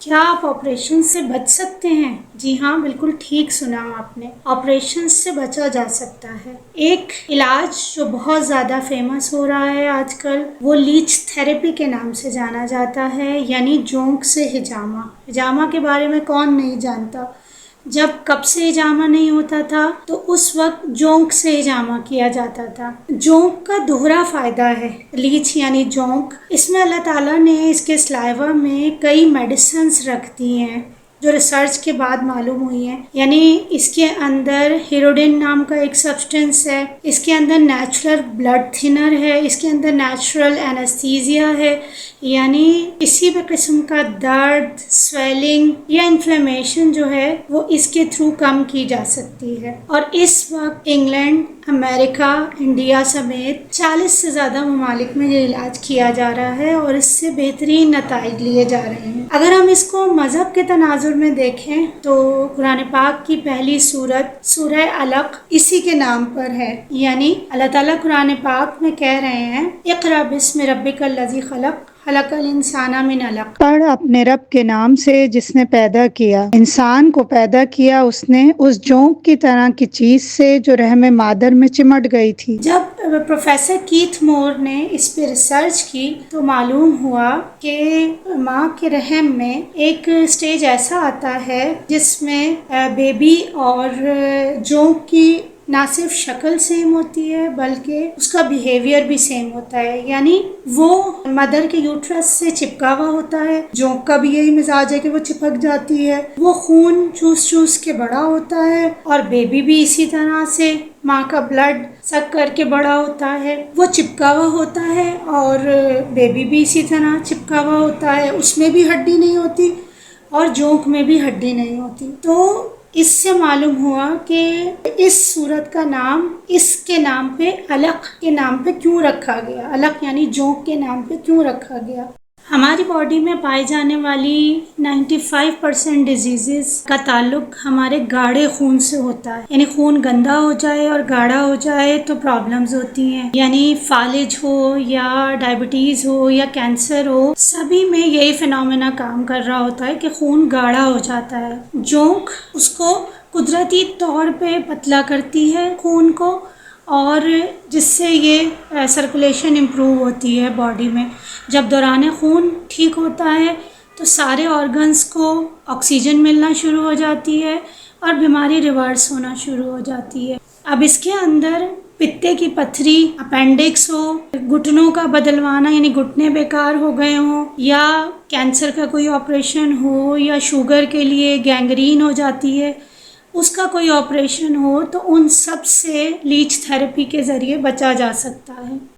क्या आप ऑपरेशन से बच सकते हैं? जी हाँ, बिल्कुल ठीक सुना आपने। ऑपरेशन से बचा जा सकता है। एक इलाज जो बहुत ज़्यादा फेमस हो रहा है आजकल, वो लीच थेरेपी के नाम से जाना जाता है, यानी जोंक से हिजामा। हिजामा के बारे में कौन नहीं जानता। जब कप से हिजामा नहीं होता था तो उस वक्त जोंक से हिजामा किया जाता था। जोंक का दोहरा फायदा है। लीच यानी जोंक, इसमें अल्लाह ताला ने इसके सलाइवा में कई मेडिसिन्स रख दी हैं जो रिसर्च के बाद मालूम हुई है। यानी इसके अंदर हीरोडिन नाम का एक सब्सटेंस है, इसके अंदर नेचुरल ब्लड थिनर है, इसके अंदर नेचुरल एनेस्थीसिया है, यानी किसी भी किस्म का दर्द, स्वेलिंग या इन्फ्लेमेशन जो है वो इसके थ्रू कम की जा सकती है। और इस वक्त इंग्लैंड, अमेरिका, इंडिया समेत 40 से ज़्यादा ममालिक में ये इलाज किया जा रहा है और इससे बेहतरीन नताइज लिए जा रहे हैं। अगर हम इसको मज़हब के तनाजुर में देखें तो कुरान पाक की पहली सूरत सूरह अलक इसी के नाम पर है। यानी अल्लाह ताला कुरान पाक में कह रहे हैं, इक़रा बिस्मि रब्बिकल लज़ी खलक़ खलक़ल इंसाना मिन अलक़। पढ़ अपने रब के नाम से जिसने पैदा किया, इंसान को पैदा किया उसने उस जोंक की तरह की चीज से जो रहम मादर में चिमट गई थी। जब प्रोफेसर कीथ मोर ने इस पे रिसर्च की तो मालूम हुआ कि माँ के रहम में एक स्टेज ऐसा आता है जिसमें बेबी और जोंक की ना सिर्फ शक्ल सेम होती है बल्कि उसका बिहेवियर भी सेम होता है। यानी वो मदर के यूट्रस से चिपका हुआ होता है। जोंक का भी यही मिजाज है कि वो चिपक जाती है। वो खून चूस चूस के बड़ा होता है और बेबी भी इसी तरह से माँ का ब्लड सक करके बड़ा होता है। वो चिपका हुआ होता है और बेबी भी इसी तरह चिपका हुआ होता है। उसमें भी हड्डी नहीं होती और जोंक में भी हड्डी नहीं होती। तो इससे मालूम हुआ कि इस सूरत का नाम इसके नाम पे, अलक के नाम पे क्यों रखा गया। अलक यानी जोंक के नाम पे क्यों रखा गया। हमारी बॉडी में पाई जाने वाली 95% डिजीज़ का ताल्लुक हमारे गाढ़े खून से होता है। यानी खून गंदा हो जाए और गाढ़ा हो जाए तो प्रॉब्लम्स होती हैं। यानी फालिज हो या डायबिटीज़ हो या कैंसर हो, सभी में यही फिनोमेना काम कर रहा होता है कि खून गाढ़ा हो जाता है। जोंक उसको कुदरती तौर पे पतला करती है खून को, और जिससे ये सर्कुलेशन इम्प्रूव होती है बॉडी में। जब दौरान खून ठीक होता है तो सारे ऑर्गन्स को ऑक्सीजन मिलना शुरू हो जाती है और बीमारी रिवर्स होना शुरू हो जाती है। अब इसके अंदर पित्ते की पथरी, अपेंडिक्स हो, घुटनों का बदलवाना यानी घुटने बेकार हो गए हों, या कैंसर का कोई ऑपरेशन हो, या शुगर के लिए गैंग्रीन हो जाती है, उसका कोई ऑपरेशन हो, तो उन सब से लीच थेरेपी के ज़रिए बचा जा सकता है।